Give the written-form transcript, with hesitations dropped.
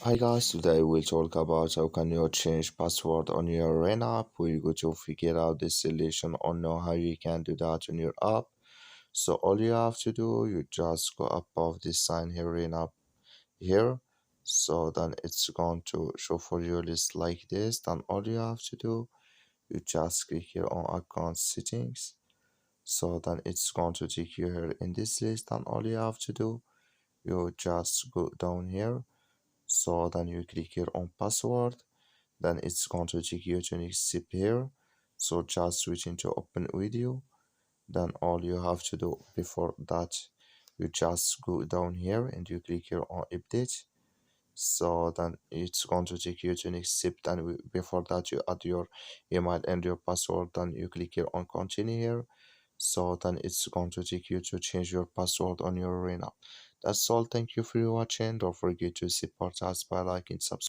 Hi guys, today we'll talk about how can you change password on your Rain app. We're going to figure out this solution or know how you can do that on your app. So all you have to do, you just go above this sign here, Rain app here. So then it's going to show for you list like this. Then all you have to do, you just click here on account settings. So then it's going to take you here in this list. And all you have to do, you just go down here, so then you click here on password, then it's going to take you to next step here. So just switch into open video. Then all you have to do before that, you just go down here and you click here on update. So then it's going to take you to next step. Then before that, you add your email and your password. Then you click here on continue here. So then it's going to take you to change your password on your arena. That's all. Thank you for watching. Don't forget to support us by liking, subscribe.